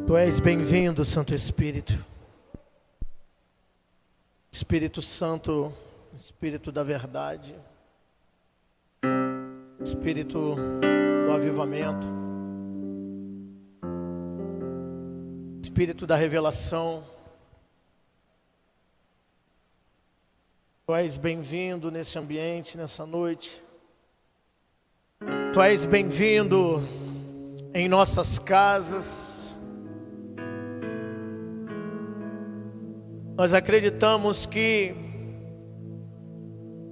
Tu és bem-vindo, Santo Espírito. Espírito Santo, Espírito da verdade, Espírito do avivamento, Espírito da revelação. Tu és bem-vindo nesse ambiente, nessa noite. Tu és bem-vindo em nossas casas. Nós acreditamos que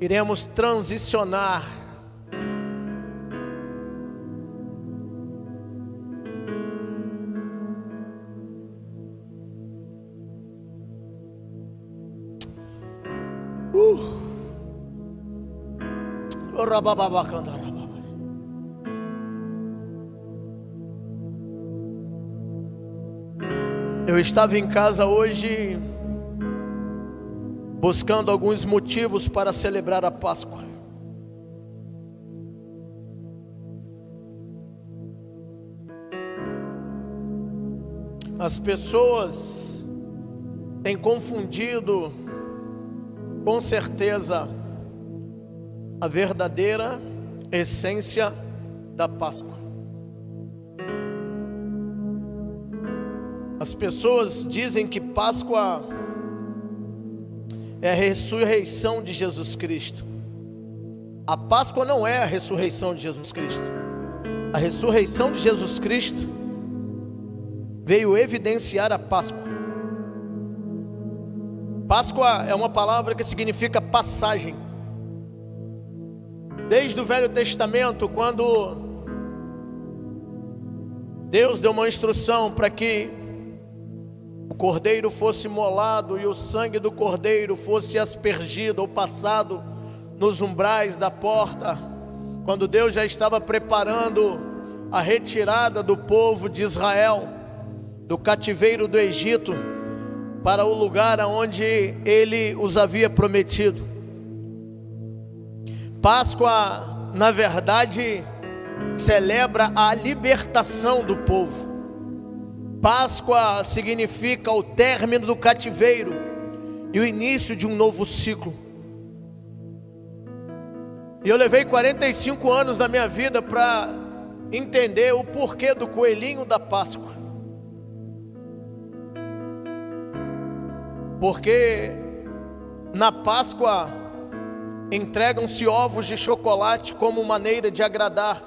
iremos transicionar Eu estava em casa hoje buscando alguns motivos para celebrar a Páscoa. As pessoas têm confundido, com certeza, a verdadeira essência da Páscoa. As pessoas dizem que Páscoa é a ressurreição de Jesus Cristo. A Páscoa não é a ressurreição de Jesus Cristo. A ressurreição de Jesus Cristo veio evidenciar a Páscoa. Páscoa é uma palavra que significa passagem. Desde o Velho Testamento, quando Deus deu uma instrução para que o cordeiro fosse imolado e o sangue do cordeiro fosse aspergido ou passado nos umbrais da porta, quando Deus já estava preparando a retirada do povo de Israel do cativeiro do Egito para o lugar aonde Ele os havia prometido. Páscoa, na verdade, celebra a libertação do povo. Páscoa significa o término do cativeiro e o início de um novo ciclo. E eu levei 45 anos da minha vida para entender o porquê do coelhinho da Páscoa. Porque na Páscoa entregam-se ovos de chocolate como maneira de agradar,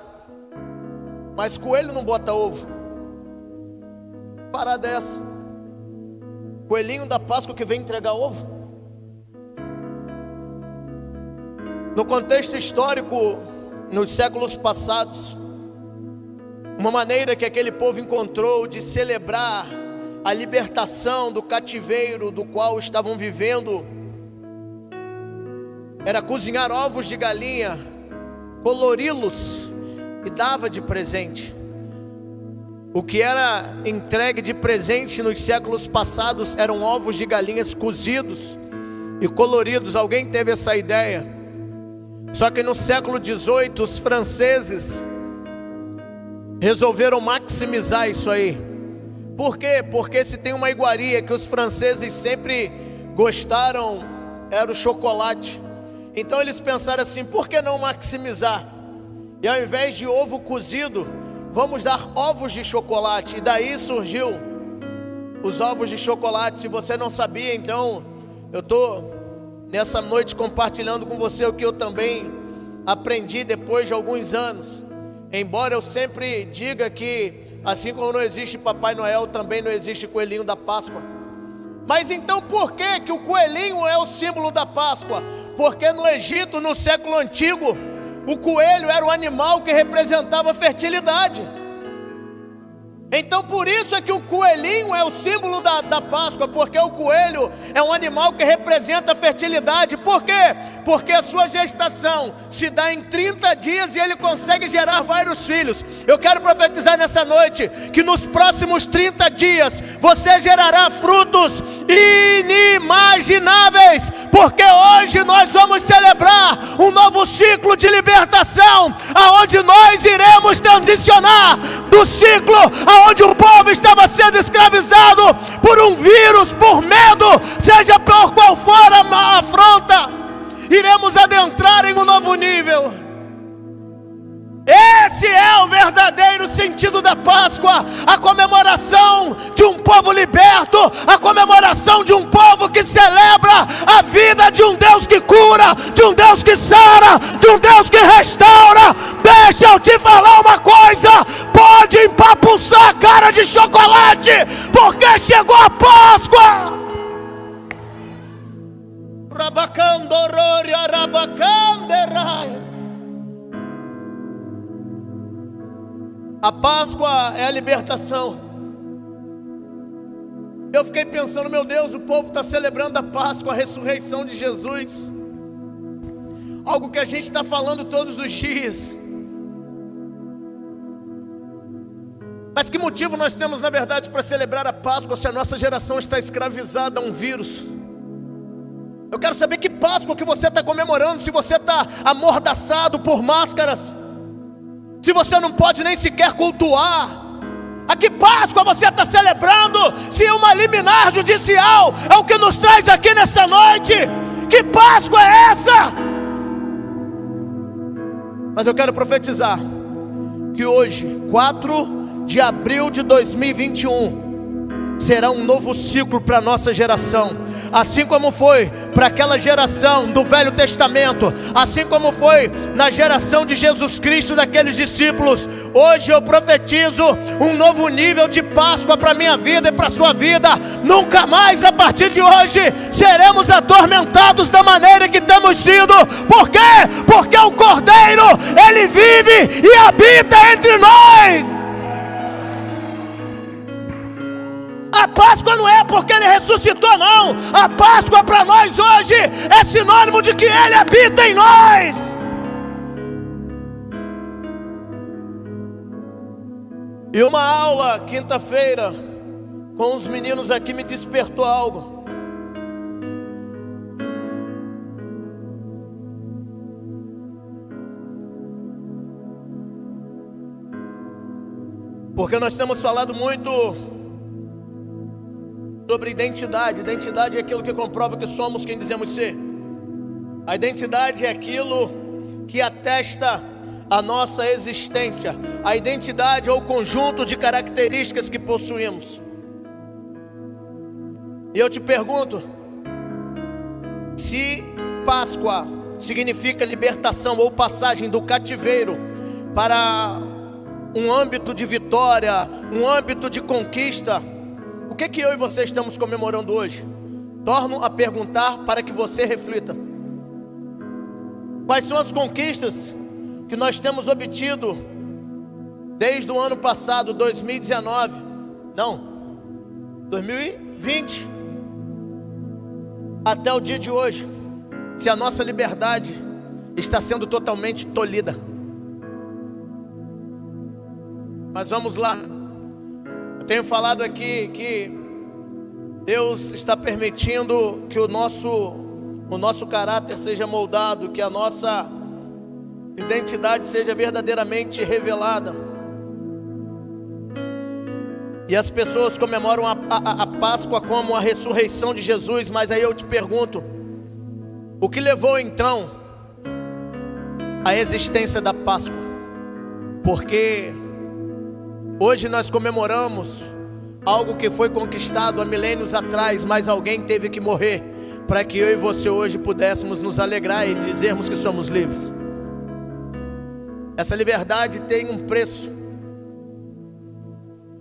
mas coelho não bota ovo. Parada dessa. Coelhinho da Páscoa que vem entregar ovo. No contexto histórico, nos séculos passados, uma maneira que aquele povo encontrou de celebrar a libertação do cativeiro do qual estavam vivendo era cozinhar ovos de galinha, colori-los e dava de presente. O que era entregue de presente nos séculos passados eram ovos de galinhas cozidos e coloridos. Alguém teve essa ideia? Só que no século XVIII os franceses resolveram maximizar isso aí. Por quê? Porque se tem uma iguaria que os franceses sempre gostaram, era o chocolate. Então eles pensaram assim, por que não maximizar? E ao invés de ovo cozido, vamos dar ovos de chocolate. E daí surgiu os ovos de chocolate. Se você não sabia, então eu estou nessa noite compartilhando com você o que eu também aprendi depois de alguns anos. Embora eu sempre diga que assim como não existe Papai Noel, também não existe coelhinho da Páscoa. Mas então por que que o coelhinho é o símbolo da Páscoa? Porque no Egito, no século antigo, o coelho era o animal que representava a fertilidade. Então por isso é que o coelhinho é o símbolo da Páscoa, porque o coelho é um animal que representa a fertilidade. Por quê? Porque a sua gestação se dá em 30 dias e ele consegue gerar vários filhos. Eu quero profetizar nessa noite que nos próximos 30 dias você gerará frutos inimagináveis, porque hoje nós vamos celebrar um novo ciclo de libertação, aonde nós iremos transicionar do ciclo aonde o povo estava sendo escravizado por um vírus, por medo, seja por qual for a afronta, iremos adentrar em um novo nível. Esse é o verdadeiro sentido da Páscoa, a comemoração de um povo liberto, a comemoração de um povo que celebra a vida de um Deus que cura, de um Deus que sara, de um Deus que restaura. Deixa eu te falar uma coisa, pode empapuçar a cara de chocolate, porque chegou a Páscoa. Rabacandorori, arabacanderai. A Páscoa é a libertação. Eu fiquei pensando, meu Deus, o povo está celebrando a Páscoa, a ressurreição de Jesus. Algo que a gente está falando todos os dias. Mas que motivo nós temos, na verdade, para celebrar a Páscoa se a nossa geração está escravizada a um vírus? Eu quero saber que Páscoa que você está comemorando, se você está amordaçado por máscaras, se você não pode nem sequer cultuar. A que Páscoa você está celebrando, se uma liminar judicial é o que nos traz aqui nessa noite? Que Páscoa é essa? Mas eu quero profetizar que hoje, 4 de abril de 2021, será um novo ciclo para a nossa geração. Assim como foi para aquela geração do Velho Testamento, assim como foi na geração de Jesus Cristo, daqueles discípulos, hoje eu profetizo um novo nível de Páscoa para a minha vida e para a sua vida. Nunca mais, a partir de hoje, seremos atormentados da maneira que temos sido. Por quê? Porque o Cordeiro, Ele vive e habita entre nós. A Páscoa não é porque Ele ressuscitou, não. A Páscoa para nós hoje é sinônimo de que Ele habita em nós. E uma aula, quinta-feira, com os meninos aqui, me despertou algo. Porque nós temos falado muito sobre identidade. Identidade é aquilo que comprova que somos quem dizemos ser. A identidade é aquilo que atesta a nossa existência. A identidade é o conjunto de características que possuímos. E eu te pergunto, se Páscoa significa libertação ou passagem do cativeiro para um âmbito de vitória, um âmbito de conquista, o que eu e você estamos comemorando hoje? Torno a perguntar para que você reflita. Quais são as conquistas que nós temos obtido desde o ano passado, 2019? Não, 2020, até o dia de hoje, se a nossa liberdade está sendo totalmente tolhida. Mas vamos lá. Tenho falado aqui que Deus está permitindo que o nosso caráter seja moldado, que a nossa identidade seja verdadeiramente revelada. E as pessoas comemoram a Páscoa como a ressurreição de Jesus, mas aí eu te pergunto, o que levou então à existência da Páscoa? Porque hoje nós comemoramos algo que foi conquistado há milênios atrás, mas alguém teve que morrer para que eu e você hoje pudéssemos nos alegrar e dizermos que somos livres. Essa liberdade tem um preço.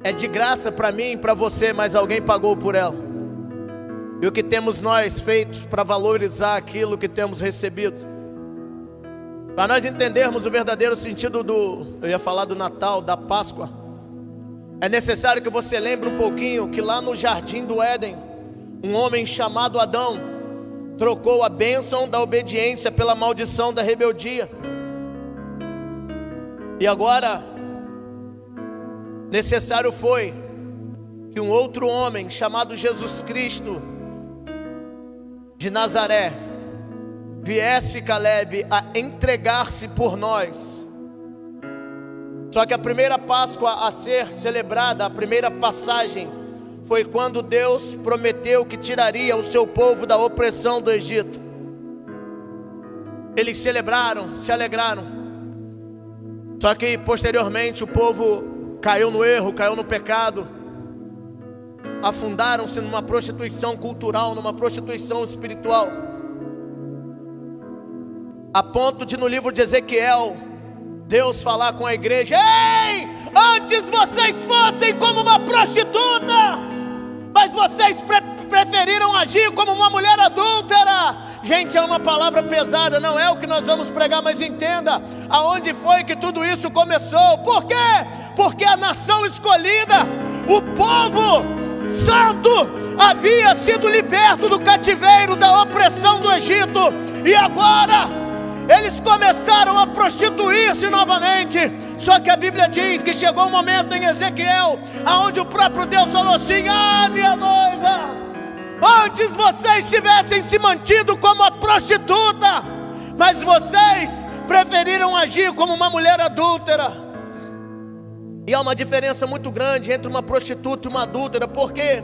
É de graça para mim e para você, mas alguém pagou por ela. E o que temos nós feito para valorizar aquilo que temos recebido? Para nós entendermos o verdadeiro sentido eu ia falar do Natal, da Páscoa, é necessário que você lembre um pouquinho que lá no jardim do Éden, um homem chamado Adão trocou a bênção da obediência pela maldição da rebeldia. E agora, necessário foi que um outro homem chamado Jesus Cristo de Nazaré viesse, Caleb, a entregar-se por nós, Só que a primeira Páscoa a ser celebrada, a primeira passagem, foi quando Deus prometeu que tiraria o seu povo da opressão do Egito. Eles celebraram, se alegraram. Só que posteriormente o povo caiu no erro, caiu no pecado. Afundaram-se numa prostituição cultural, numa prostituição espiritual. A ponto de no livro de Ezequiel, Deus falar com a igreja: ei, antes vocês fossem como uma prostituta, mas vocês preferiram agir como uma mulher adúltera. Gente, é uma palavra pesada, não é o que nós vamos pregar, mas entenda aonde foi que tudo isso começou. Por quê? Porque a nação escolhida, o povo santo, havia sido liberto do cativeiro, da opressão do Egito, e agora eles começaram a prostituir-se novamente. Só que a Bíblia diz que chegou um momento em Ezequiel, aonde o próprio Deus falou assim: ah, minha noiva, antes vocês tivessem se mantido como a prostituta, mas vocês preferiram agir como uma mulher adúltera. E há uma diferença muito grande entre uma prostituta e uma adúltera. Por quê?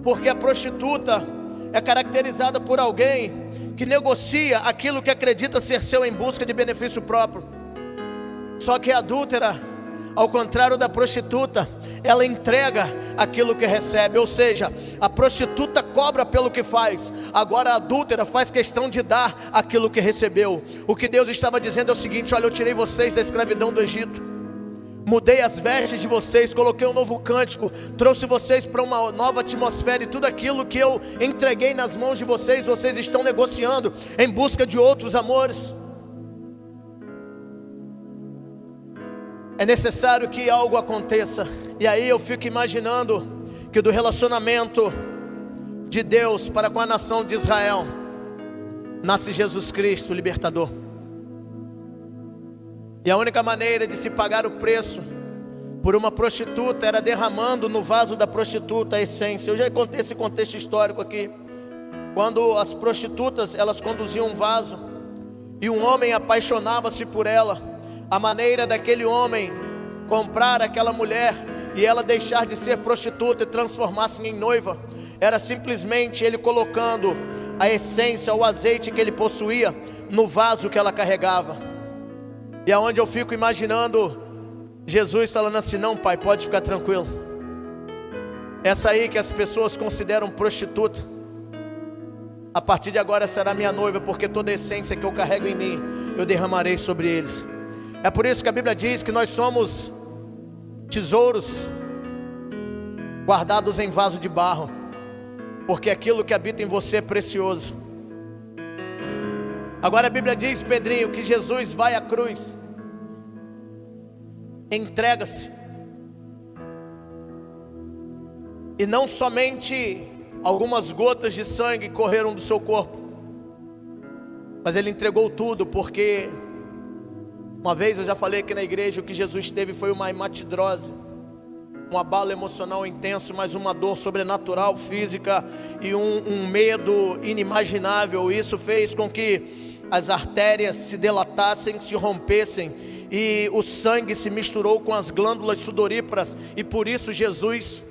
Porque a prostituta é caracterizada por alguém que negocia aquilo que acredita ser seu em busca de benefício próprio. Só que a adúltera, ao contrário da prostituta, ela entrega aquilo que recebe. Ou seja, a prostituta cobra pelo que faz, agora a adúltera faz questão de dar aquilo que recebeu. O que Deus estava dizendo é o seguinte: olha, eu tirei vocês da escravidão do Egito, mudei as vestes de vocês, coloquei um novo cântico, trouxe vocês para uma nova atmosfera, e tudo aquilo que eu entreguei nas mãos de vocês, vocês estão negociando em busca de outros amores. É necessário que algo aconteça. E aí eu fico imaginando que do relacionamento de Deus para com a nação de Israel nasce Jesus Cristo, o libertador. E a única maneira de se pagar o preço por uma prostituta era derramando no vaso da prostituta a essência. Eu já contei esse contexto histórico aqui. Quando as prostitutas, elas conduziam um vaso e um homem apaixonava-se por ela, a maneira daquele homem comprar aquela mulher e ela deixar de ser prostituta e transformar-se em noiva, era simplesmente ele colocando a essência, o azeite que ele possuía no vaso que ela carregava. E aonde eu fico imaginando Jesus falando assim: não, pai, pode ficar tranquilo, essa aí que as pessoas consideram prostituta, a partir de agora será minha noiva, porque toda a essência que eu carrego em mim, eu derramarei sobre eles. É por isso que a Bíblia diz que nós somos tesouros guardados em vaso de barro, porque aquilo que habita em você é precioso. Agora a Bíblia diz, Pedrinho, que Jesus vai à cruz, entrega-se, e não somente algumas gotas de sangue correram do seu corpo, mas ele entregou tudo, porque uma vez eu já falei aqui na igreja, o que Jesus teve foi uma hematidrose, um abalo emocional intenso, mas uma dor sobrenatural, física, e um medo inimaginável. Isso fez com que as artérias se dilatassem, se rompessem, e o sangue se misturou com as glândulas sudoríparas, e por isso Jesus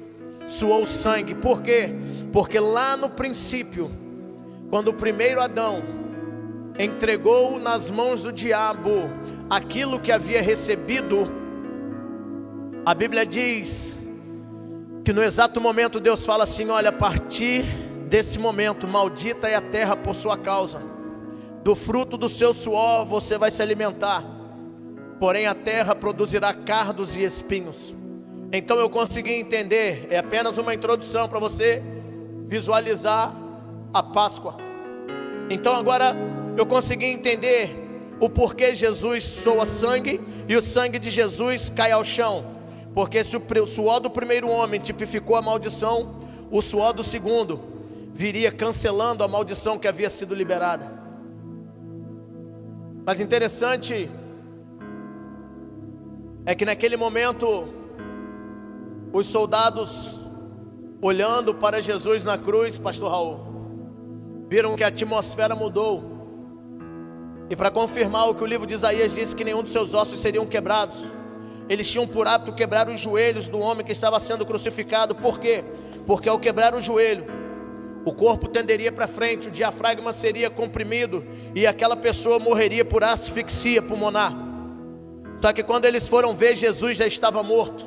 suou sangue. Por quê? Porque lá no princípio, quando o primeiro Adão entregou nas mãos do diabo aquilo que havia recebido, a Bíblia diz que no exato momento Deus fala assim: olha, a partir desse momento, maldita é a terra por sua causa, do fruto do seu suor você vai se alimentar, porém a terra produzirá cardos e espinhos. Então eu consegui entender, é apenas uma introdução para você visualizar a Páscoa. Então agora eu consegui entender o porquê Jesus soa sangue e o sangue de Jesus cai ao chão. Porque se o suor do primeiro homem tipificou a maldição, o suor do segundo viria cancelando a maldição que havia sido liberada. Mas interessante é que naquele momento os soldados, olhando para Jesus na cruz, pastor Raul, viram que a atmosfera mudou. E para confirmar o que o livro de Isaías disse, que nenhum dos seus ossos seriam quebrados, eles tinham por hábito quebrar os joelhos do homem que estava sendo crucificado. Por quê? Porque ao quebrar o joelho, o corpo tenderia para frente, o diafragma seria comprimido e aquela pessoa morreria por asfixia pulmonar. Só que quando eles foram ver, Jesus já estava morto,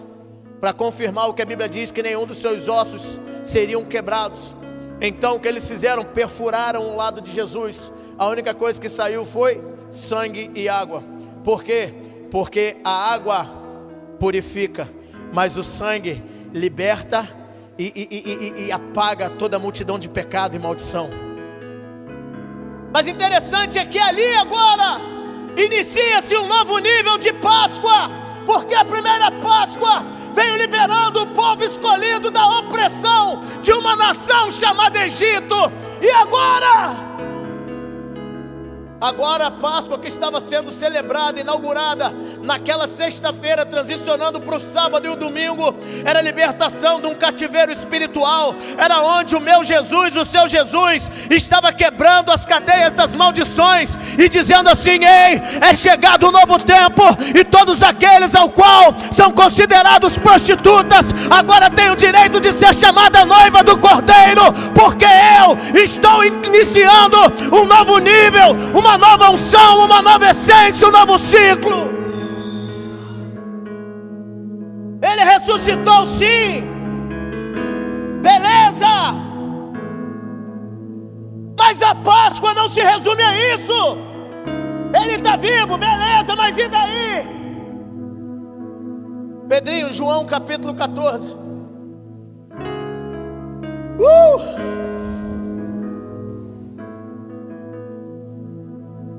para confirmar o que a Bíblia diz, que nenhum dos seus ossos seriam quebrados. Então o que eles fizeram? Perfuraram o lado de Jesus. A única coisa que saiu foi sangue e água. Por quê? Porque a água purifica, mas o sangue liberta e apaga toda a multidão de pecado e maldição. Mas interessante é que ali agora inicia-se um novo nível de Páscoa, porque a primeira Páscoa veio liberando o povo escolhido da opressão de uma nação chamada Egito. E agora a Páscoa que estava sendo celebrada, inaugurada naquela sexta-feira, transicionando para o sábado e o domingo, era a libertação de um cativeiro espiritual. Era onde o meu Jesus, o seu Jesus, estava quebrando as cadeias das maldições e dizendo assim: ei, é chegado um novo tempo, e todos aqueles ao qual são considerados prostitutas agora têm o direito de ser chamada noiva do Cordeiro, porque eu estou iniciando um novo nível, uma nova unção, uma nova essência, um novo ciclo. Ele ressuscitou, sim, beleza, mas a Páscoa não se resume a isso. Ele está vivo, beleza, mas e daí? Pedrinho, João capítulo 14.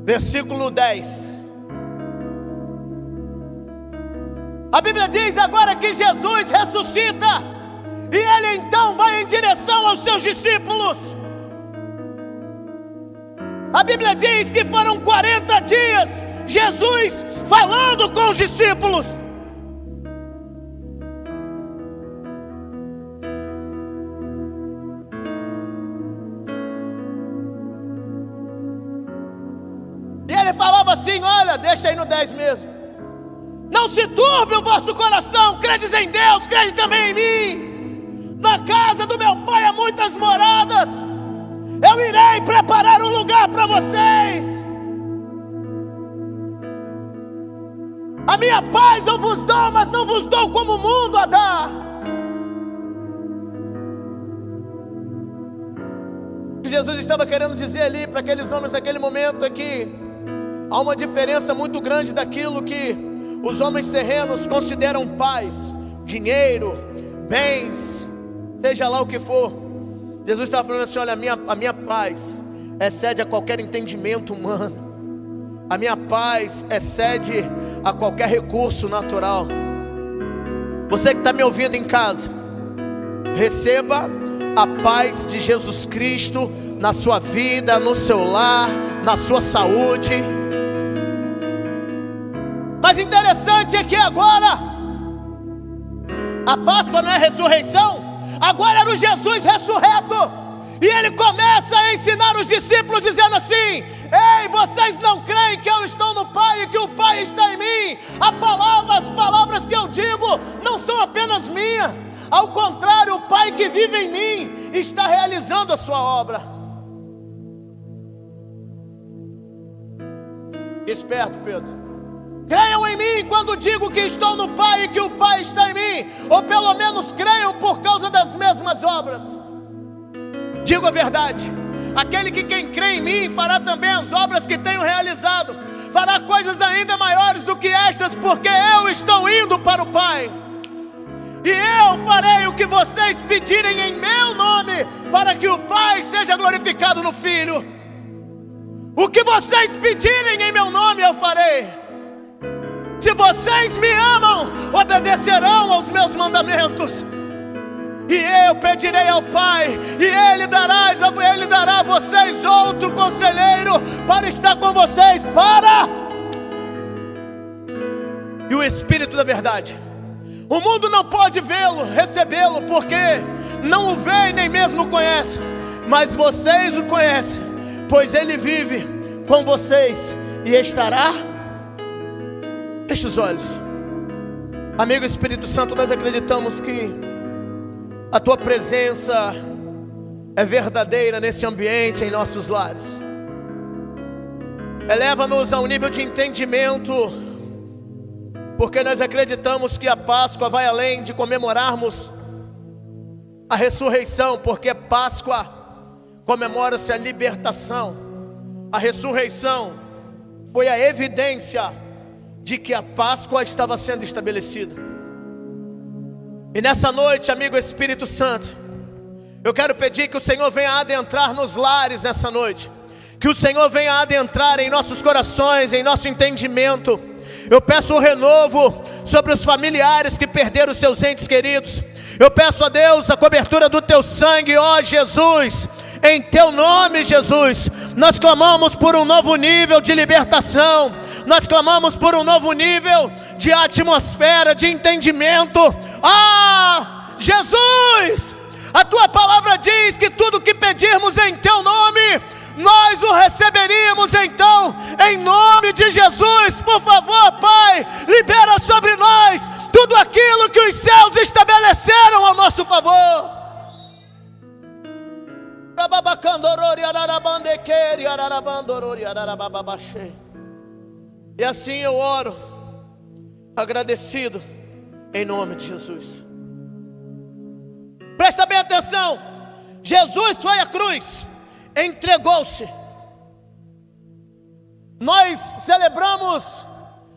Versículo 10. A Bíblia diz agora que Jesus ressuscita, e ele então vai em direção aos seus discípulos. A Bíblia diz que foram 40 dias Jesus falando com os discípulos. E ele falava assim: olha, deixa aí no 10 mesmo. Não se turbe o vosso coração, credes em Deus, crede também em mim. Na casa do meu Pai há muitas moradas. Eu irei preparar um lugar para vocês. A minha paz eu vos dou, mas não vos dou como o mundo a dá. O que Jesus estava querendo dizer ali para aqueles homens naquele momento é que há uma diferença muito grande daquilo que os homens terrenos consideram paz, dinheiro, bens, seja lá o que for. Jesus estava falando assim: olha, a minha paz excede a qualquer entendimento humano. A minha paz excede a qualquer recurso natural. Você que está me ouvindo em casa, receba a paz de Jesus Cristo na sua vida, no seu lar, na sua saúde. Mas interessante é que agora a Páscoa não é ressurreição, agora era o Jesus ressurreto. E ele começa a ensinar os discípulos dizendo assim: ei, vocês não creem que eu estou no Pai e que o Pai está em mim? As palavras que eu digo não são apenas minhas. Ao contrário, o Pai que vive em mim está realizando a sua obra. Esperto, Pedro. Creiam em mim quando digo que estou no Pai e que o Pai está em mim, ou pelo menos creiam por causa das mesmas obras. Digo a verdade: aquele que quem crê em mim fará também as obras que tenho realizado, fará coisas ainda maiores do que estas, porque eu estou indo para o Pai. E eu farei o que vocês pedirem em meu nome, para que o Pai seja glorificado no Filho. O que vocês pedirem em meu nome eu farei. Se vocês me amam, obedecerão aos meus mandamentos. E eu pedirei ao Pai, e Ele dará a vocês outro conselheiro para estar com vocês, e o Espírito da verdade. O mundo não pode vê-lo, recebê-lo, porque não o vê nem mesmo o conhece. Mas vocês o conhecem, pois Ele vive com vocês e estará. Feche os olhos. Amigo Espírito Santo, nós acreditamos que a Tua presença é verdadeira nesse ambiente, em nossos lares. Eleva-nos a um nível de entendimento, porque nós acreditamos que a Páscoa vai além de comemorarmos a ressurreição, porque Páscoa comemora-se a libertação. A ressurreição foi a evidência de que a Páscoa estava sendo estabelecida. E nessa noite, amigo Espírito Santo, eu quero pedir que o Senhor venha adentrar nos lares nessa noite, que o Senhor venha adentrar em nossos corações, em nosso entendimento. Eu peço o renovo sobre os familiares que perderam seus entes queridos. Eu peço a Deus a cobertura do Teu sangue, ó Jesus. Em Teu nome, Jesus, nós clamamos por um novo nível de libertação. Nós clamamos por um novo nível de atmosfera, de entendimento. Ah, Jesus, a Tua palavra diz que tudo que pedirmos em Teu nome, nós o receberíamos. Então, em nome de Jesus, por favor, Pai, libera sobre nós tudo aquilo que os céus estabeleceram ao nosso favor. E assim eu oro, agradecido, em nome de Jesus. Presta bem atenção. Jesus foi à cruz, entregou-se. Nós celebramos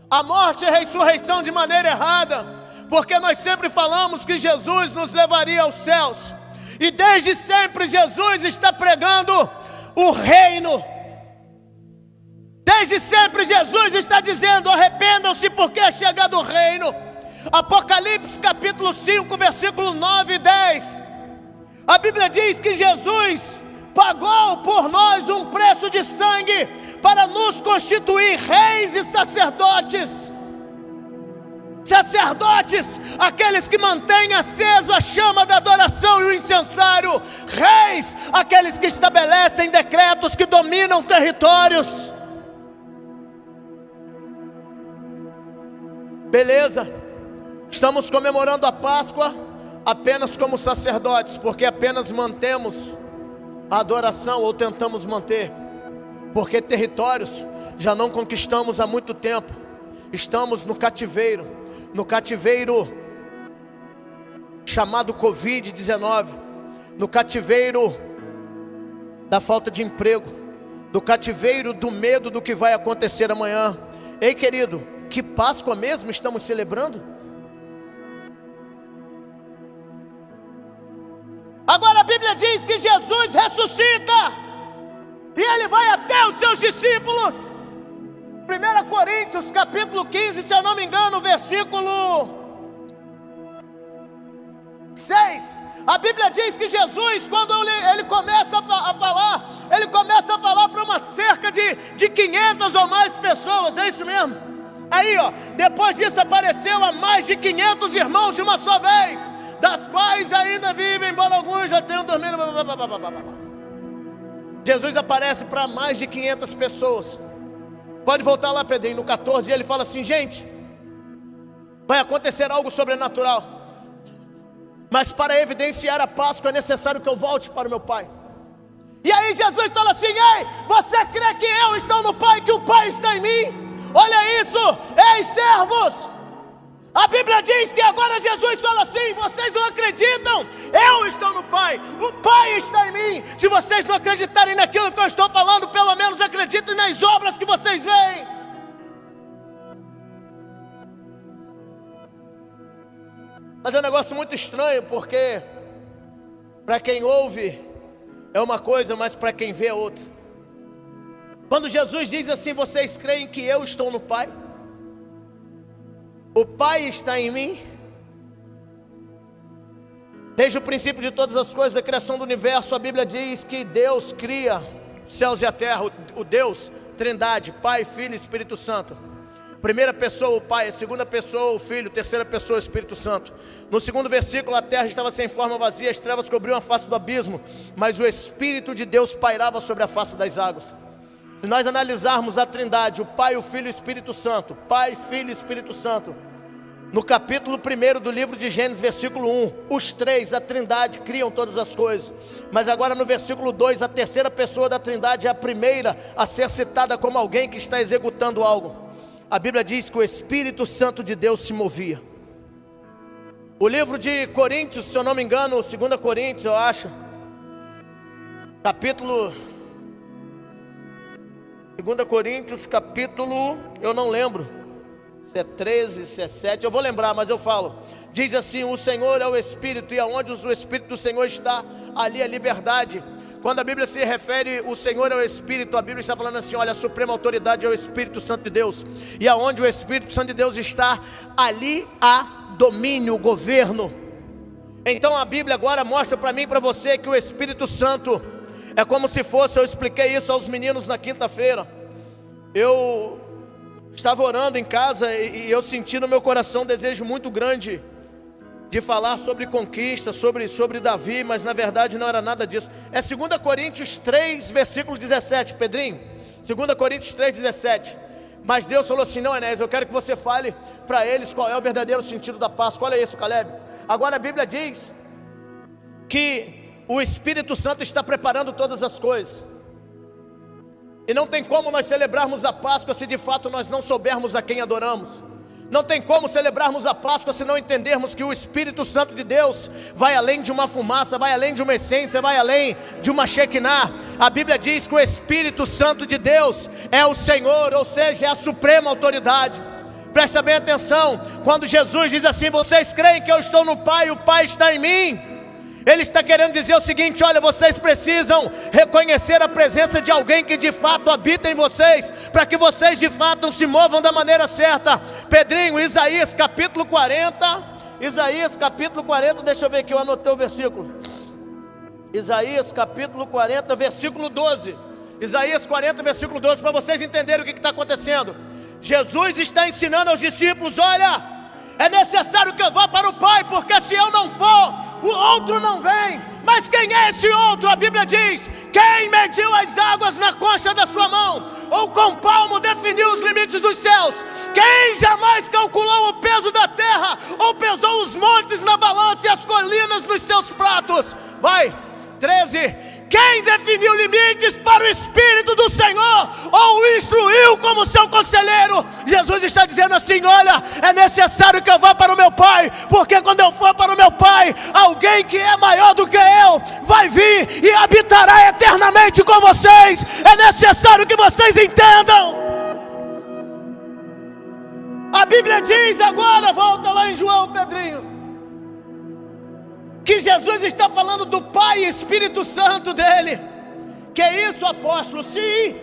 a morte e a ressurreição de maneira errada, porque nós sempre falamos que Jesus nos levaria aos céus. E desde sempre Jesus está pregando o reino. Desde sempre Jesus está dizendo: arrependam-se, porque é chegado o reino. Apocalipse capítulo 5, versículo 9 e 10. A Bíblia diz que Jesus pagou por nós um preço de sangue para nos constituir reis e sacerdotes. Sacerdotes, aqueles que mantêm aceso a chama da adoração e o incensário. Reis, aqueles que estabelecem decretos que dominam territórios. Beleza, estamos comemorando a Páscoa apenas como sacerdotes, porque apenas mantemos a adoração, ou tentamos manter, porque territórios já não conquistamos há muito tempo. Estamos no cativeiro chamado Covid-19, no cativeiro da falta de emprego, no cativeiro do medo do que vai acontecer amanhã. Ei, querido, que Páscoa mesmo estamos celebrando? Agora a Bíblia diz que Jesus ressuscita e Ele vai até os seus discípulos. 1 Coríntios capítulo 15, se eu não me engano, versículo 6. A Bíblia diz que Jesus, quando ele começa a falar, ele começa a falar para uma cerca de 500 ou mais pessoas, é isso mesmo? Aí, ó, depois disso apareceu a mais de 500 irmãos de uma só vez, das quais ainda vivem, embora alguns já tenham dormido. Jesus aparece para mais de 500 pessoas. Pode voltar lá, Pedrinho, no 14, e ele fala assim: gente, vai acontecer algo sobrenatural, mas para evidenciar a Páscoa é necessário que eu volte para o meu Pai. E aí Jesus fala assim: ei, você crê que eu estou no Pai, que o Pai está em mim? Olha isso, ei servos, a Bíblia diz que agora Jesus fala assim: vocês não acreditam, eu estou no Pai, o Pai está em mim. Se vocês não acreditarem naquilo que eu estou falando, pelo menos acreditem nas obras que vocês veem. Mas é um negócio muito estranho, porque para quem ouve é uma coisa, mas para quem vê é outra. Quando Jesus diz assim: vocês creem que eu estou no Pai, o Pai está em mim. Desde o princípio de todas as coisas, da criação do universo, a Bíblia diz que Deus cria os céus e a terra. O Deus, Trindade, Pai, Filho e Espírito Santo. Primeira pessoa o Pai, a segunda pessoa o Filho, terceira pessoa o Espírito Santo. No segundo versículo, a terra estava sem forma, vazia, as trevas cobriam a face do abismo, mas o Espírito de Deus pairava sobre a face das águas. Se nós analisarmos a Trindade, o Pai, o Filho e o Espírito Santo, Pai, Filho e Espírito Santo, no capítulo 1 do livro de Gênesis, versículo 1, os três, a trindade, criam todas as coisas. Mas agora no versículo 2, a terceira pessoa da trindade é a primeira a ser citada como alguém que está executando algo. A Bíblia diz que o Espírito Santo de Deus se movia. O livro de Coríntios, se eu não me engano, 2 Coríntios, eu acho, capítulo 2 Coríntios, capítulo, eu não lembro se é 13, se é 7, eu vou lembrar, mas eu falo. Diz assim: o Senhor é o Espírito, e aonde o Espírito do Senhor está, ali é liberdade. Quando a Bíblia se refere, o Senhor é o Espírito, a Bíblia está falando assim: olha, a suprema autoridade é o Espírito Santo de Deus. E aonde o Espírito Santo de Deus está, ali há domínio, governo. Então a Bíblia agora mostra para mim e para você que o Espírito Santo é como se fosse, eu expliquei isso aos meninos na quinta-feira. Eu estava orando em casa e eu senti no meu coração um desejo muito grande de falar sobre conquista, sobre Davi, mas na verdade não era nada disso. É 2 Coríntios 3, versículo 17, Pedrinho, 2 Coríntios 3, 17. Mas Deus falou assim: não, Enéas, eu quero que você fale para eles qual é o verdadeiro sentido da Páscoa. Olha isso, Caleb. Agora a Bíblia diz que o Espírito Santo está preparando todas as coisas. E não tem como nós celebrarmos a Páscoa se de fato nós não soubermos a quem adoramos. Não tem como celebrarmos a Páscoa se não entendermos que o Espírito Santo de Deus vai além de uma fumaça, vai além de uma essência, vai além de uma Shekinah. A Bíblia diz que o Espírito Santo de Deus é o Senhor, ou seja, é a suprema autoridade. Presta bem atenção, quando Jesus diz assim: vocês creem que eu estou no Pai e o Pai está em mim? Ele está querendo dizer o seguinte: olha, vocês precisam reconhecer a presença de alguém que de fato habita em vocês, para que vocês de fato se movam da maneira certa. Pedrinho, Isaías capítulo 40, deixa eu ver aqui, eu anotei o versículo. Isaías capítulo 40, versículo 12. Isaías 40, versículo 12, para vocês entenderem o que está acontecendo. Jesus está ensinando aos discípulos: olha, é necessário que eu vá para o Pai, porque se eu não for, o outro não vem. Mas quem é esse outro? A Bíblia diz: quem mediu as águas na concha da sua mão, ou com palmo definiu os limites dos céus? Quem jamais calculou o peso da terra, ou pesou os montes na balança e as colinas nos seus pratos? Vai, 13. Quem definiu limites para o Espírito do Senhor, ou o instruiu como seu conselheiro? Jesus está dizendo assim: olha, é necessário que eu vá para o meu Pai, porque quando eu for para o meu Pai, alguém que é maior do que eu vai vir e habitará eternamente com vocês. É necessário que vocês entendam. A Bíblia diz agora, volta lá em João, Pedrinho, que Jesus está falando do Pai e Espírito Santo dele. Que é isso, apóstolo? Sim,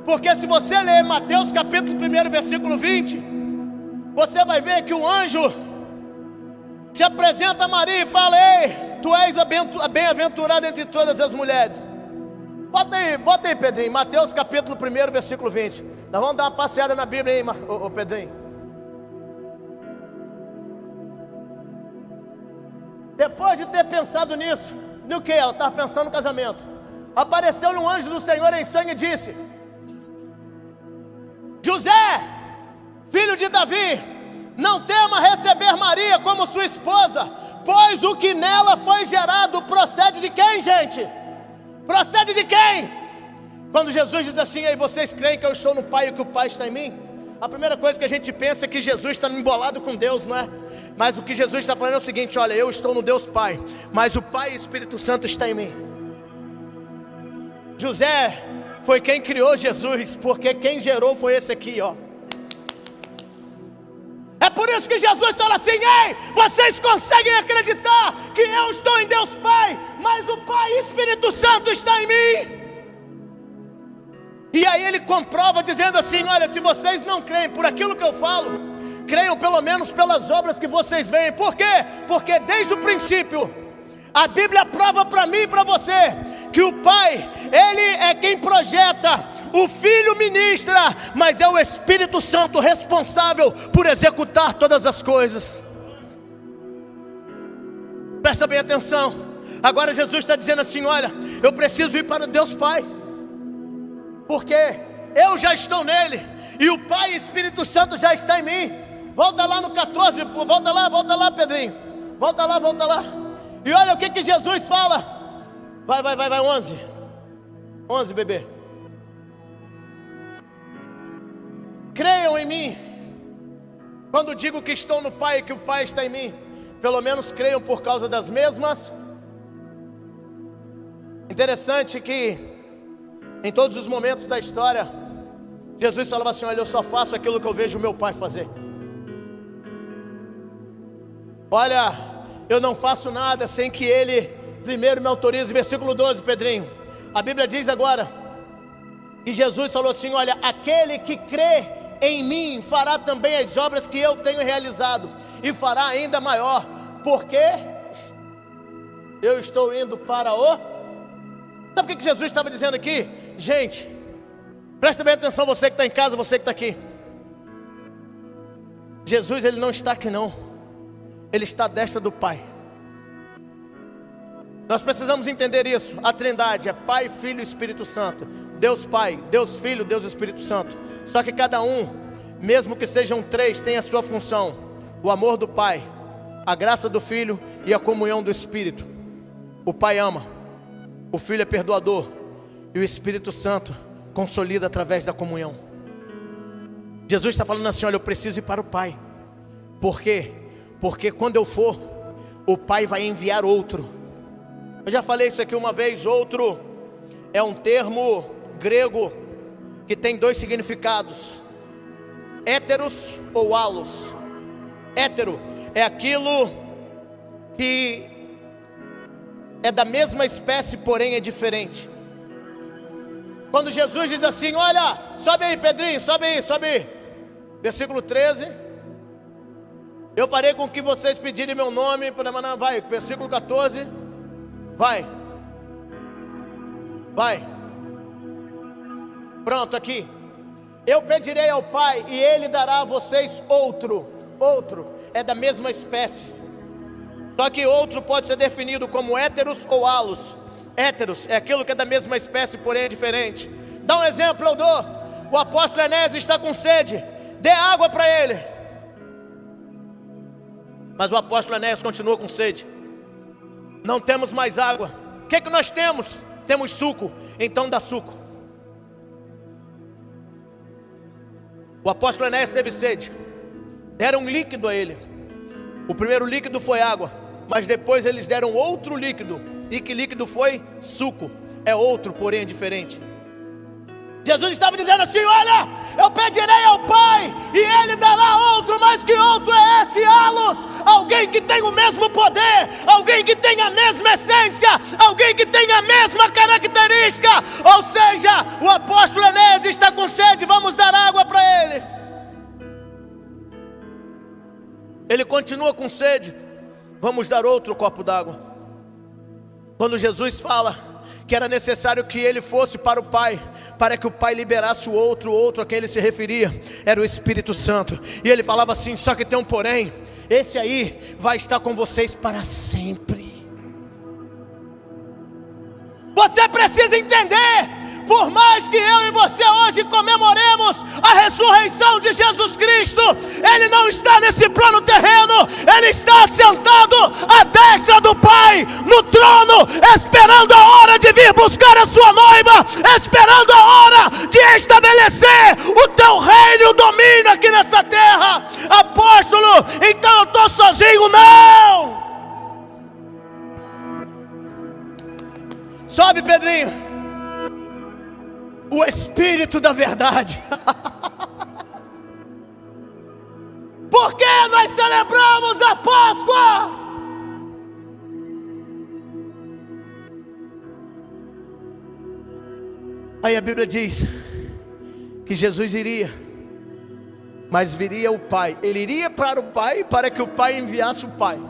porque se você ler Mateus capítulo 1, versículo 20, você vai ver que o anjo se apresenta a Maria e fala: ei, tu és a bem-aventurada entre todas as mulheres. Bota aí, Pedrinho, Mateus capítulo 1, versículo 20. Nós vamos dar uma passeada na Bíblia aí, Pedrinho. Depois de ter pensado nisso, no que? Ela estava pensando no casamento. Apareceu-lhe um anjo do Senhor em sangue e disse: José, filho de Davi, não tema receber Maria como sua esposa, pois o que nela foi gerado procede de quem, gente? Procede de quem? Quando Jesus diz assim: aí vocês creem que eu estou no Pai e que o Pai está em mim? A primeira coisa que a gente pensa é que Jesus está embolado com Deus, não é? Mas o que Jesus está falando é o seguinte: olha, eu estou no Deus Pai, mas o Pai e o Espírito Santo está em mim. José foi quem criou Jesus, porque quem gerou foi esse aqui, ó. É por isso que Jesus fala assim: ei, vocês conseguem acreditar que eu estou em Deus Pai, mas o Pai e o Espírito Santo está em mim? E aí ele comprova dizendo assim: olha, se vocês não creem por aquilo que eu falo, creiam pelo menos pelas obras que vocês veem. Por quê? Porque desde o princípio a Bíblia prova para mim e para você que o Pai, Ele é quem projeta, o Filho ministra, mas é o Espírito Santo responsável por executar todas as coisas. Presta bem atenção. Agora Jesus está dizendo assim: olha, eu preciso ir para Deus Pai, porque eu já estou nele, e o Pai e o Espírito Santo já está em mim. volta lá no 14, volta lá, Pedrinho. Volta lá. E olha o que Jesus fala. Vai, 11. 11, bebê. Creiam em mim. Quando digo que estou no Pai e que o Pai está em mim, pelo menos creiam por causa das mesmas. Interessante que em todos os momentos da história, Jesus falava assim: olha, eu só faço aquilo que eu vejo o meu Pai fazer. Olha, eu não faço nada sem que Ele primeiro me autorize. Versículo 12, Pedrinho. A Bíblia diz agora que Jesus falou assim: olha, aquele que crê em mim fará também as obras que eu tenho realizado, e fará ainda maior, porque eu estou indo para o... Sabe o que Jesus estava dizendo aqui? Gente, presta bem atenção, você que está em casa, você que está aqui. Jesus, Ele não está aqui não. Ele está à destra do Pai. Nós precisamos entender isso. A Trindade é Pai, Filho e Espírito Santo. Deus Pai, Deus Filho, Deus Espírito Santo. Só que cada um, mesmo que sejam três, tem a sua função. O amor do Pai, a graça do Filho e a comunhão do Espírito. O Pai ama, o Filho é perdoador e o Espírito Santo consolida através da comunhão. Jesus está falando assim: olha, eu preciso ir para o Pai. Por quê? Porque quando eu for, o Pai vai enviar outro. Eu já falei isso aqui uma vez. Outro é um termo grego que tem dois significados: héteros ou halos. Hétero é aquilo que é da mesma espécie, porém é diferente. Quando Jesus diz assim: olha, sobe aí, Pedrinho, sobe aí. Versículo 13. Eu farei com que vocês pedirem meu nome. Vai, versículo 14. Vai. Pronto, aqui. Eu pedirei ao Pai e Ele dará a vocês outro. Outro é da mesma espécie. Só que outro pode ser definido como héteros ou halos. Héteros é aquilo que é da mesma espécie, porém é diferente. Dá um exemplo, eu dou. O apóstolo Enéas está com sede. Dê água para ele. Mas o apóstolo Enéas continua com sede. Não temos mais água. O que nós temos? Temos suco. Então dá suco. O apóstolo Enéas teve sede. Deram um líquido a ele. O primeiro líquido foi água, mas depois eles deram outro líquido. E que líquido foi? Suco. É outro, porém é diferente. Jesus estava dizendo assim: olha, eu pedirei ao Pai e Ele dará outro, mas que outro é esse, halos? Alguém que tem o mesmo poder, alguém que tem a mesma essência, alguém que tem a mesma característica. Ou seja, o apóstolo Enéas está com sede, vamos dar água para ele. Ele continua com sede, vamos dar outro copo d'água. Quando Jesus fala que era necessário que ele fosse para o Pai, para que o Pai liberasse o outro a quem ele se referia, era o Espírito Santo. E ele falava assim: só que tem um porém, esse aí vai estar com vocês para sempre. Você precisa entender, por mais que eu e você hoje comemoremos a ressurreição de Jesus Cristo, Ele não está nesse plano terreno. Ele está sentado à destra do Pai, no trono, esperando a hora de vir buscar a sua noiva, esperando a hora de estabelecer o teu reino e o domínio aqui nessa terra. Apóstolo, então eu estou sozinho? Não! Sobe, Pedrinho. O Espírito da verdade. Por que nós celebramos a Páscoa? Aí a Bíblia diz que Jesus iria, mas viria o Pai. Ele iria para o Pai, para que o Pai enviasse o Pai.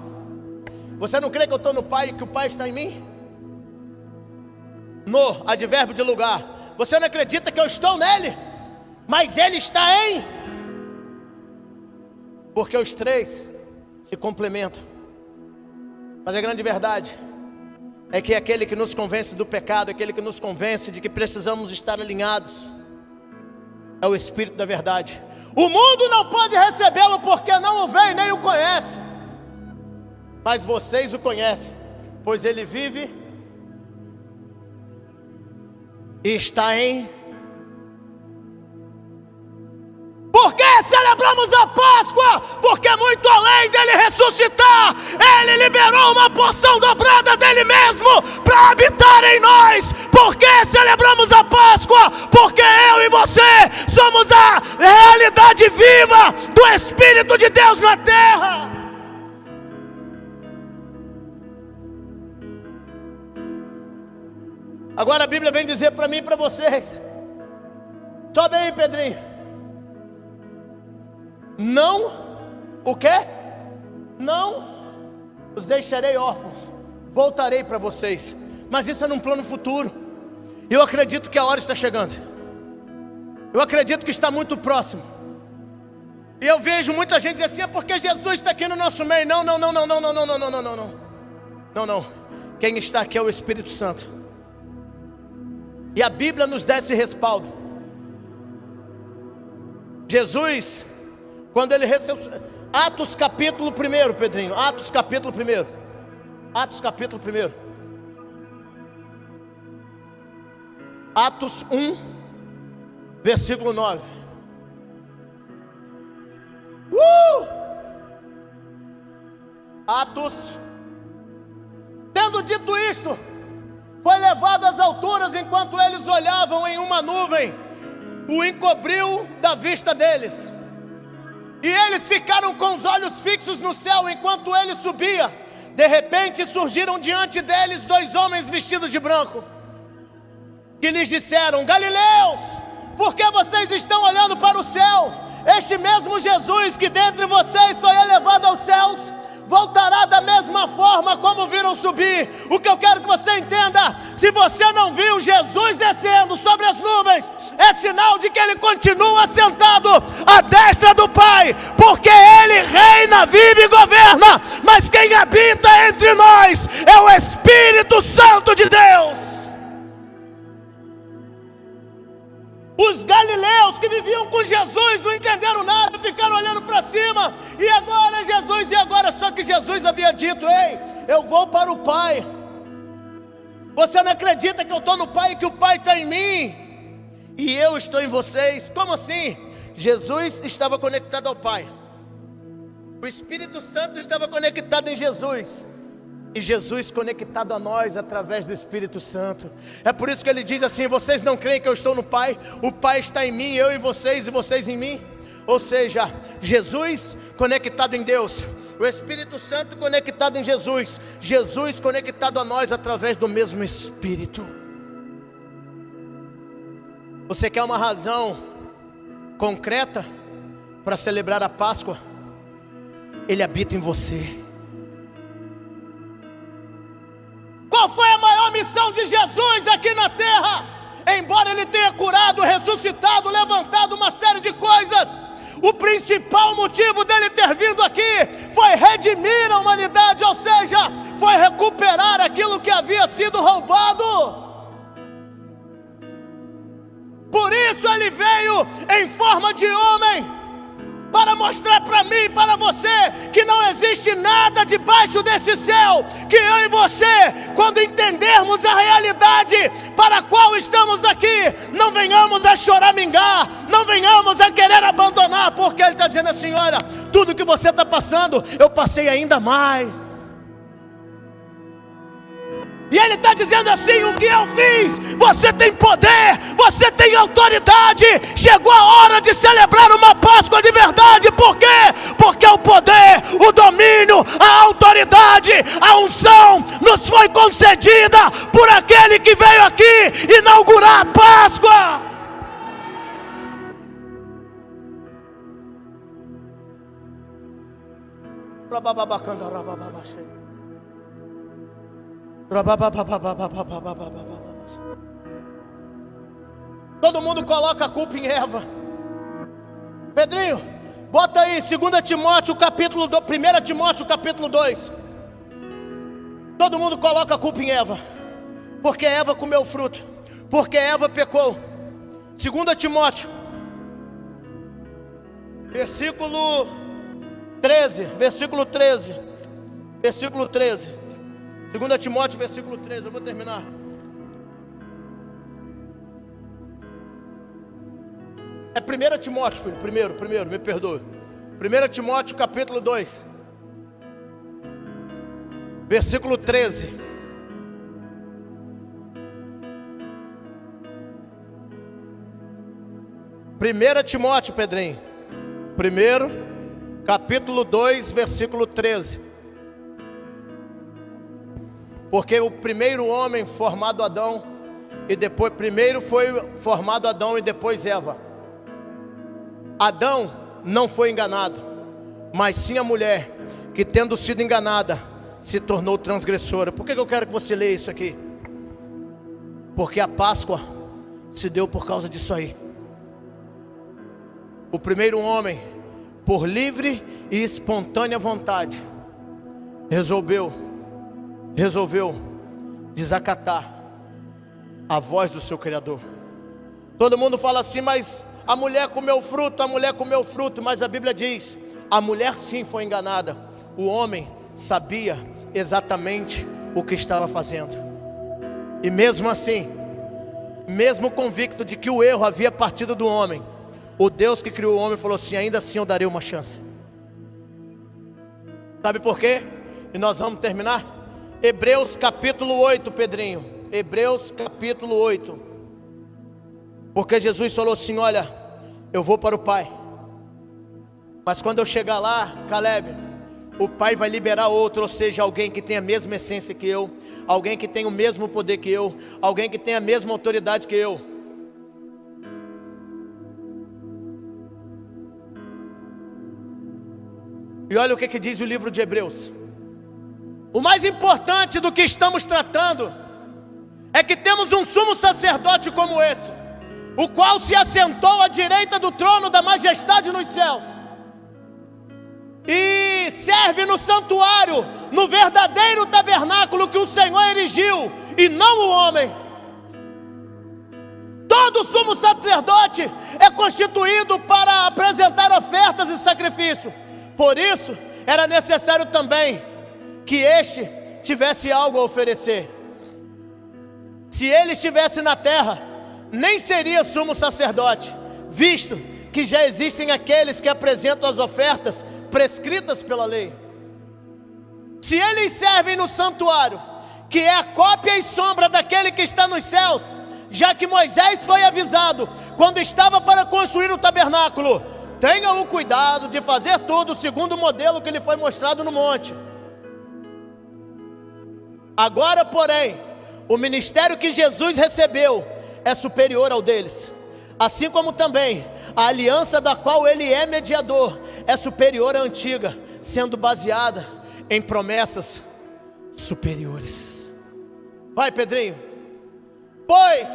Você não crê que eu estou no Pai e que o Pai está em mim? No, advérbio de lugar. Você não acredita que eu estou nele, mas ele está em? Porque os três se complementam. Mas a grande verdade é que aquele que nos convence do pecado, aquele que nos convence de que precisamos estar alinhados, é o Espírito da verdade. O mundo não pode recebê-lo porque não o vê nem o conhece, mas vocês o conhecem, pois ele vive e está em... Por que celebramos a Páscoa? Porque muito além dele ressuscitar, ele liberou uma porção dobrada dele mesmo para habitar em nós. Por que celebramos a Páscoa? Porque eu e você somos a realidade viva do Espírito de Deus na terra. Agora a Bíblia vem dizer para mim e para vocês. Sobe aí, Pedrinho. Não, o quê? Não os deixarei órfãos, voltarei para vocês. Mas isso é num plano futuro. Eu acredito que a hora está chegando. Eu acredito que está muito próximo. E eu vejo muita gente dizer assim: é porque Jesus está aqui no nosso meio. Não. Não. Quem está aqui é o Espírito Santo. E a Bíblia nos dá esse respaldo. Jesus, quando ele ressuscitou, Atos capítulo 1, Pedrinho, Atos capítulo 1, Atos capítulo 1, Atos 1, versículo 9. Atos. Tendo dito isto, foi levado às alturas, enquanto eles olhavam em uma nuvem, o encobriu da vista deles. E eles ficaram com os olhos fixos no céu enquanto ele subia. De repente surgiram diante deles 2 homens vestidos de branco, que lhes disseram: Galileus, por que vocês estão olhando para o céu? Este mesmo Jesus que dentre vocês foi elevado aos céus, voltará da mesma forma como viram subir. O que eu quero que você entenda: se você não viu Jesus descendo sobre as nuvens, é sinal de que ele continua sentado à destra do Pai, porque ele reina, vive e governa. Mas quem habita entre nós é o Espírito Santo de Deus. Os galileus que viviam com Jesus não entenderam nada, ficaram olhando para cima. E agora Jesus, e agora? Só que Jesus havia dito: ei, eu vou para o Pai. Você não acredita que eu estou no Pai e que o Pai está em mim? E eu estou em vocês? Como assim? Jesus estava conectado ao Pai. O Espírito Santo estava conectado em Jesus. E Jesus conectado a nós através do Espírito Santo. É por isso que ele diz assim: vocês não creem que eu estou no Pai? O Pai está em mim, eu em vocês e vocês em mim. Ou seja, Jesus conectado em Deus, o Espírito Santo conectado em Jesus, Jesus conectado a nós através do mesmo Espírito. Você quer uma razão concreta para celebrar a Páscoa? Ele habita em você. Qual foi a maior missão de Jesus aqui na terra? Embora ele tenha curado, ressuscitado, levantado uma série de coisas, o principal motivo dele ter vindo aqui foi redimir a humanidade, ou seja, foi recuperar aquilo que havia sido roubado. Por isso ele veio em forma de homem, para mostrar para mim e para você que não existe nada debaixo desse céu, que eu e você, quando entendermos a realidade para a qual estamos aqui, não venhamos a choramingar, não venhamos a querer abandonar, porque ele está dizendo assim: olha, tudo que você está passando, eu passei ainda mais. E ele está dizendo assim: o que eu fiz, você tem poder, você tem autoridade. Chegou a hora de celebrar uma Páscoa de verdade. Por quê? Porque o poder, o domínio, a autoridade, a unção nos foi concedida por aquele que veio aqui inaugurar a Páscoa. Todo mundo coloca a culpa em Eva. Pedrinho, bota aí 2 Timóteo capítulo 2, 1 Timóteo capítulo 2. Todo mundo coloca a culpa em Eva, porque Eva comeu o fruto, porque Eva pecou. 2 Timóteo versículo 13, versículo 13, versículo 13, 2 Timóteo, versículo 13, eu vou terminar. É 1 Timóteo, filho, primeiro, me perdoe. 1 Timóteo, capítulo 2, versículo 13. Primeira Timóteo, Pedrinho, capítulo 2, versículo 13. Porque o primeiro homem formado Adão, e depois, primeiro foi formado Adão e depois Eva. Adão não foi enganado, mas sim a mulher, que tendo sido enganada, se tornou transgressora. Por que eu quero que você leia isso aqui? Porque a Páscoa se deu por causa disso aí. O primeiro homem, por livre e espontânea vontade, resolveu desacatar a voz do seu Criador. Todo mundo fala assim, mas a mulher comeu fruto, mas a Bíblia diz, a mulher sim foi enganada, o homem sabia exatamente o que estava fazendo. E mesmo assim, mesmo convicto de que o erro havia partido do homem, o Deus que criou o homem falou assim, ainda assim eu darei uma chance. Sabe por quê? E nós vamos terminar. Hebreus capítulo 8, Pedrinho. Hebreus capítulo 8. Porque Jesus falou assim, olha, eu vou para o Pai, mas quando eu chegar lá, Caleb, o Pai vai liberar outro, ou seja, alguém que tem a mesma essência que eu, alguém que tem o mesmo poder que eu, alguém que tem a mesma autoridade que eu. E olha o que diz o livro de Hebreus. O mais importante do que estamos tratando é que temos um sumo sacerdote como esse, o qual se assentou à direita do trono da majestade nos céus, e serve no santuário, no verdadeiro tabernáculo que o Senhor erigiu, e não o homem. Todo sumo sacerdote é constituído para apresentar ofertas e sacrifício. Por isso, era necessário também que este tivesse algo a oferecer. Se ele estivesse na terra, nem seria sumo sacerdote, visto que já existem aqueles que apresentam as ofertas prescritas pela lei. Se eles servem no santuário, que é a cópia e sombra daquele que está nos céus, já que Moisés foi avisado, quando estava para construir o tabernáculo, tenha o cuidado de fazer tudo segundo o modelo que lhe foi mostrado no monte. Agora, porém, o ministério que Jesus recebeu é superior ao deles, assim como também a aliança da qual ele é mediador é superior à antiga, sendo baseada em promessas superiores. Vai, Pedrinho. Pois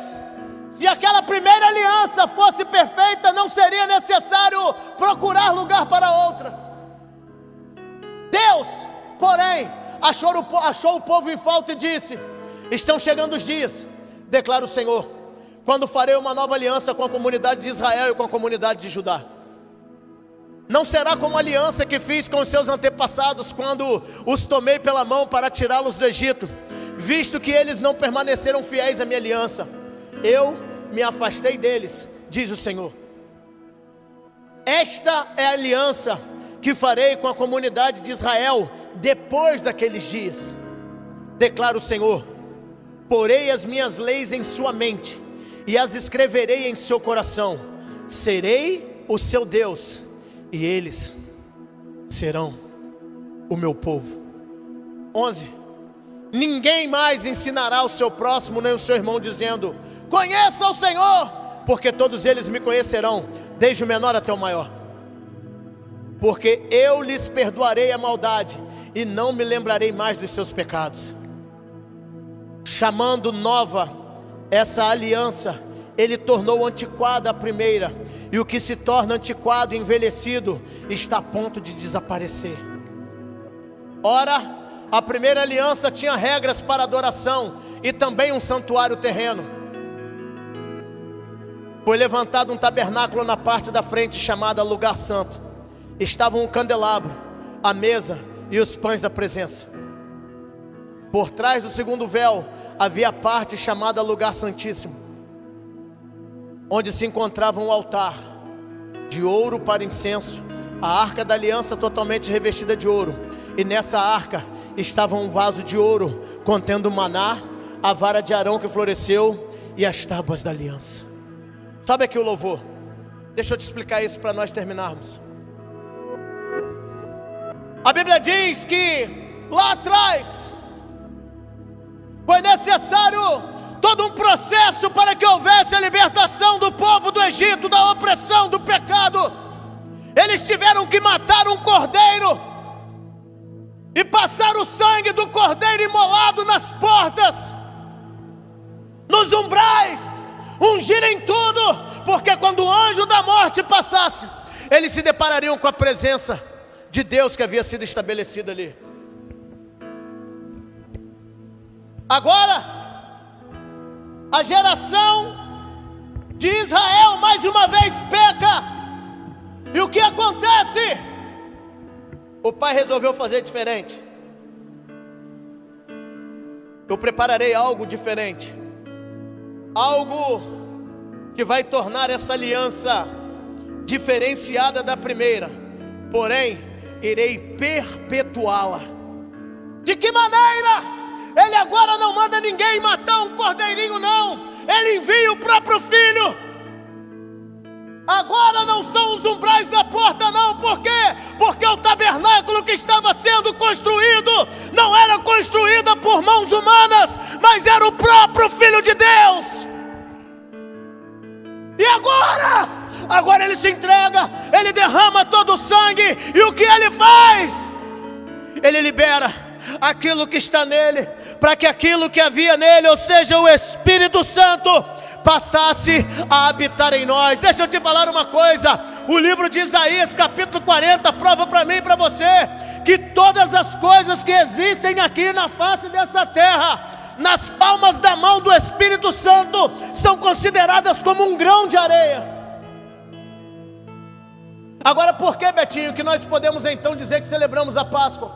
se aquela primeira aliança fosse perfeita, não seria necessário procurar lugar para outra. Deus, porém, achou o povo em falta e disse: estão chegando os dias, declara o Senhor, quando farei uma nova aliança com a comunidade de Israel e com a comunidade de Judá. Não será como a aliança que fiz com os seus antepassados, quando os tomei pela mão para tirá-los do Egito, visto que eles não permaneceram fiéis à minha aliança. Eu me afastei deles, diz o Senhor. Esta é a aliança que farei com a comunidade de Israel depois daqueles dias, declara o Senhor. Porei as minhas leis em sua mente e as escreverei em seu coração. Serei o seu Deus e eles serão o meu povo. 11. Ninguém mais ensinará o seu próximo nem o seu irmão, dizendo: conheça o Senhor, porque todos eles me conhecerão, desde o menor até o maior. Porque eu lhes perdoarei a maldade e não me lembrarei mais dos seus pecados. Chamando nova essa aliança, ele tornou antiquada a primeira, e o que se torna antiquado e envelhecido está a ponto de desaparecer. Ora, a primeira aliança tinha regras para adoração e também um santuário terreno. foi levantado um tabernáculo na parte da frente chamada Lugar Santo. Estavam um candelabro, a mesa e os pães da presença. Por trás do segundo véu havia a parte chamada Lugar Santíssimo, onde se encontrava um altar de ouro para incenso, a arca da aliança totalmente revestida de ouro, e nessa arca estava um vaso de ouro contendo o maná, a vara de Arão que floresceu e as tábuas da aliança. Sobe aqui o louvor. Deixa eu te explicar isso para nós terminarmos. A Bíblia diz que lá atrás foi necessário todo um processo para que houvesse a libertação do povo do Egito, da opressão, do pecado. Eles tiveram que matar um cordeiro e passar o sangue do cordeiro imolado nas portas, nos umbrais, ungir em tudo, porque quando o anjo da morte passasse, eles se deparariam com a presença de Deus que havia sido estabelecida ali. Agora, a geração de Israel mais uma vez peca, e o que acontece? O pai resolveu fazer diferente. Eu prepararei algo diferente, algo que vai tornar essa aliança diferenciada da primeira, porém irei perpetuá-la. De que maneira? Ele agora não manda ninguém matar um cordeirinho, não. Ele envia o próprio filho. Agora não são os umbrais da porta, não. Por quê? Porque o tabernáculo que estava sendo construído não era construído por mãos humanas, mas era o próprio Filho de Deus. E agora? Agora ele se entrega, ele derrama todo o sangue, e o que ele faz? Ele libera aquilo que está nele, para que aquilo que havia nele, ou seja, o Espírito Santo, passasse a habitar em nós. Deixa eu te falar uma coisa, o livro de Isaías capítulo 40 prova para mim e para você, que todas as coisas que existem aqui na face dessa terra, nas palmas da mão do Espírito Santo, são consideradas como um grão de areia. Agora, por que, Betinho, que nós podemos então dizer que celebramos a Páscoa?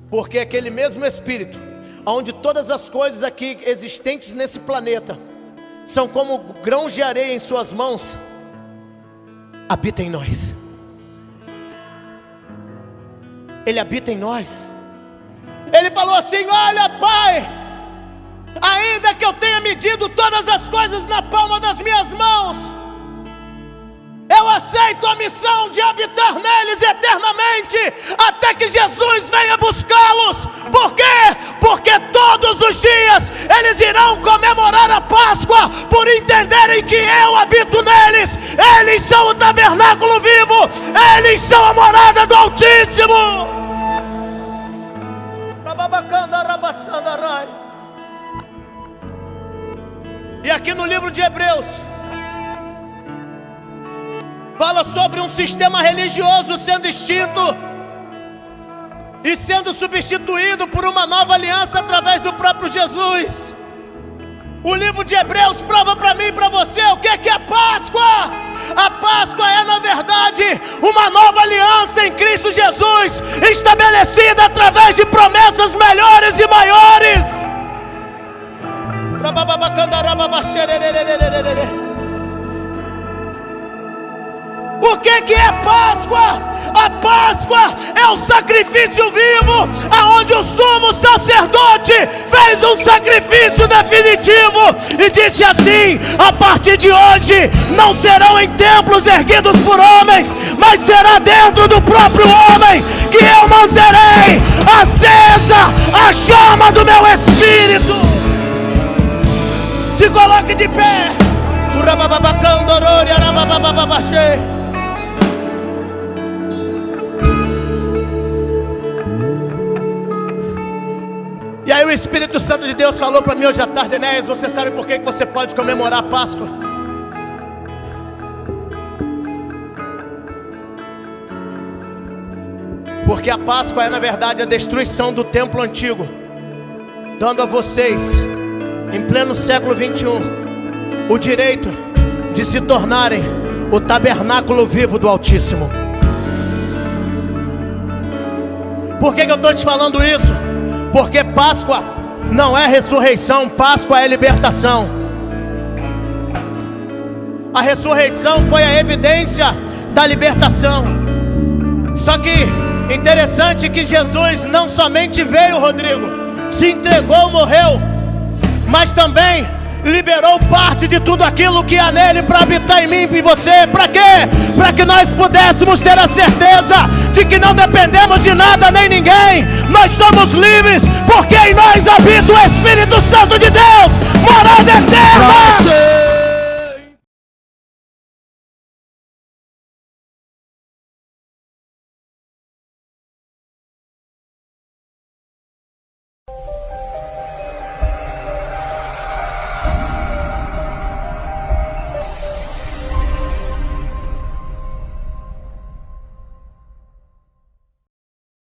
Porque aquele mesmo Espírito, onde todas as coisas aqui existentes nesse planeta são como grãos de areia em suas mãos, habita em nós. Ele habita em nós. Ele falou assim: olha, Pai, ainda que eu tenha medido todas as coisas na palma das minhas mãos, eu aceito a missão de habitar neles eternamente, até que Jesus venha buscá-los. Por quê? Porque todos os dias eles irão comemorar a Páscoa, por entenderem que eu habito neles. Eles são o tabernáculo vivo, eles são a morada do Altíssimo. E aqui no livro de Hebreus fala sobre um sistema religioso sendo extinto e sendo substituído por uma nova aliança através do próprio Jesus. O livro de Hebreus prova para mim e para você o que é a Páscoa. A Páscoa é, na verdade, uma nova aliança em Cristo Jesus, estabelecida através de promessas melhores e maiores. O que é Páscoa? A Páscoa é o sacrifício vivo, aonde o sumo sacerdote fez um sacrifício definitivo e disse assim: a partir de hoje não serão em templos erguidos por homens, mas será dentro do próprio homem que eu manterei acesa a chama do meu Espírito. Se coloque de pé. E aí o Espírito Santo de Deus falou para mim hoje à tarde: Enéas, você sabe por que você pode comemorar a Páscoa? Porque a Páscoa é, na verdade, a destruição do templo antigo, dando a vocês, em pleno século 21, o direito de se tornarem o tabernáculo vivo do Altíssimo. Por que eu estou te falando isso? Porque Páscoa não é ressurreição, Páscoa é libertação. A ressurreição foi a evidência da libertação. Só que interessante que Jesus não somente veio, Rodrigo, se entregou, morreu, mas também liberou parte de tudo aquilo que há nele para habitar em mim e em você. Para quê? Para que nós pudéssemos ter a certeza de que não dependemos de nada nem ninguém. Nós somos livres porque